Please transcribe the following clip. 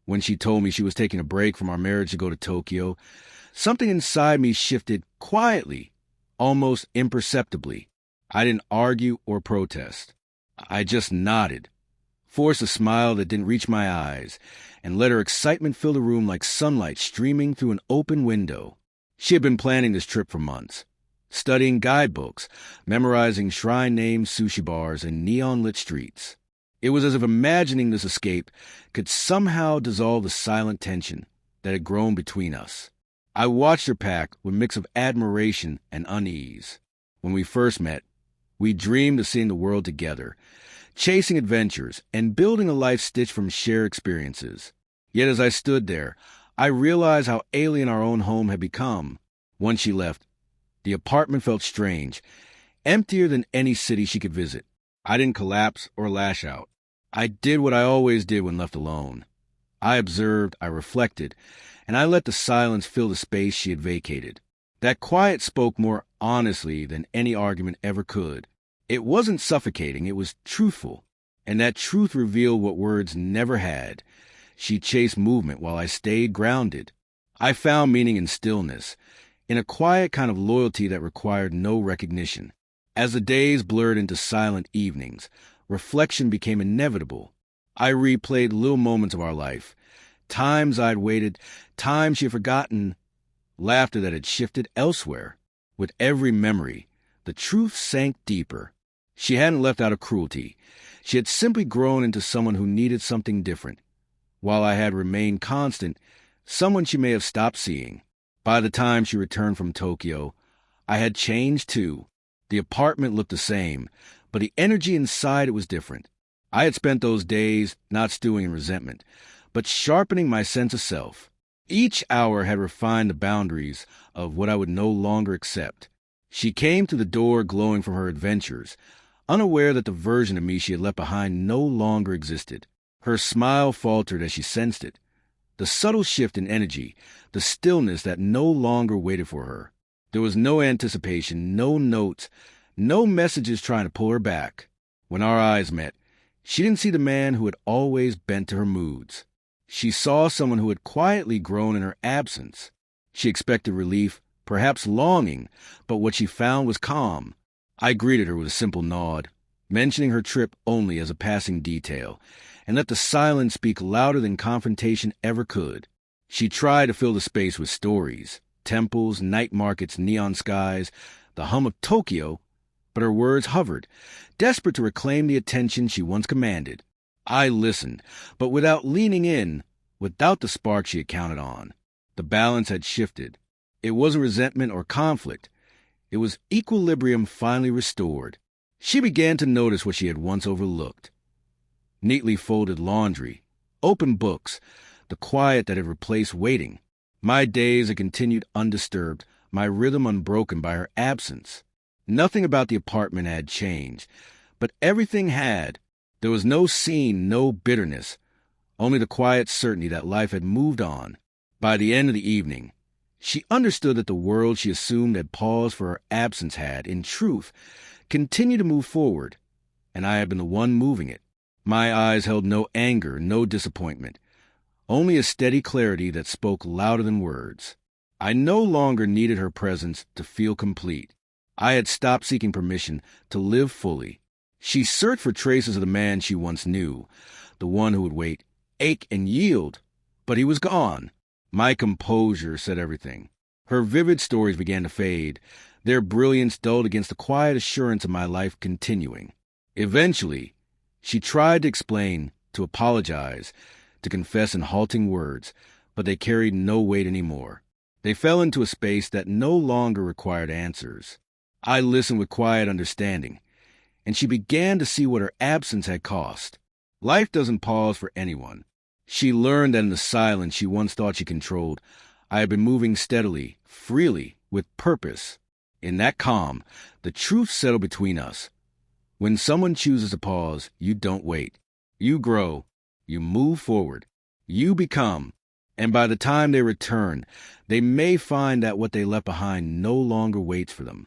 When she told me she was taking a break from our marriage to go to Tokyo, something inside me shifted quietly, almost imperceptibly. I didn't argue or protest. I just nodded, forced a smile that didn't reach my eyes, and let her excitement fill the room like sunlight streaming through an open window. She had been planning this trip for months, studying guidebooks, memorizing shrine-named sushi bars and neon-lit streets. It was as if imagining this escape could somehow dissolve the silent tension that had grown between us. I watched her pack with a mix of admiration and unease. When we first met, we dreamed of seeing the world together, chasing adventures and building a life stitched from shared experiences. Yet as I stood there, I realized how alien our own home had become. Once she left, the apartment felt strange, emptier than any city she could visit. I didn't collapse or lash out. I did what I always did when left alone. I observed, I reflected, and I let the silence fill the space she had vacated. That quiet spoke more honestly than any argument ever could. It wasn't suffocating, it was truthful, and that truth revealed what words never had. She chased movement while I stayed grounded. I found meaning in stillness, in a quiet kind of loyalty that required no recognition. As the days blurred into silent evenings, reflection became inevitable. I replayed little moments of our life, times I'd waited, times she had forgotten, laughter that had shifted elsewhere. With every memory, the truth sank deeper. She hadn't left out of cruelty. She had simply grown into someone who needed something different. While I had remained constant, someone she may have stopped seeing. By the time she returned from Tokyo, I had changed too. The apartment looked the same, but the energy inside it was different. I had spent those days not stewing in resentment, but sharpening my sense of self. Each hour had refined the boundaries of what I would no longer accept. She came to the door glowing from her adventures, unaware that the version of me she had left behind no longer existed. Her smile faltered as she sensed it. The subtle shift in energy, the stillness that no longer waited for her. There was no anticipation, no notes, no messages trying to pull her back. When our eyes met, she didn't see the man who had always bent to her moods. She saw someone who had quietly grown in her absence. She expected relief, perhaps longing, but what she found was calm. I greeted her with a simple nod, mentioning her trip only as a passing detail, and let the silence speak louder than confrontation ever could. She tried to fill the space with stories, temples, night markets, neon skies, the hum of Tokyo, but her words hovered, desperate to reclaim the attention she once commanded. I listened, but without leaning in, without the spark she had counted on. The balance had shifted. It wasn't resentment or conflict. It was equilibrium finally restored. She began to notice what she had once overlooked. Neatly folded laundry, open books, the quiet that had replaced waiting. My days had continued undisturbed, my rhythm unbroken by her absence. Nothing about the apartment had changed, but everything had. There was no scene, no bitterness, only the quiet certainty that life had moved on. By the end of the evening, she understood that the world she assumed had paused for her absence had, in truth, continued to move forward, and I had been the one moving it. My eyes held no anger, no disappointment, only a steady clarity that spoke louder than words. I no longer needed her presence to feel complete. I had stopped seeking permission to live fully. She searched for traces of the man she once knew, the one who would wait, ache, and yield, but he was gone. My composure said everything. Her vivid stories began to fade, their brilliance dulled against the quiet assurance of my life continuing. Eventually, she tried to explain, to apologize, to confess in halting words, but they carried no weight anymore. They fell into a space that no longer required answers. I listened with quiet understanding, and she began to see what her absence had cost. Life doesn't pause for anyone. She learned that in the silence she once thought she controlled, I had been moving steadily, freely, with purpose. In that calm, the truth settled between us. When someone chooses to pause, you don't wait. You grow. You move forward. You become. And by the time they return, they may find that what they left behind no longer waits for them.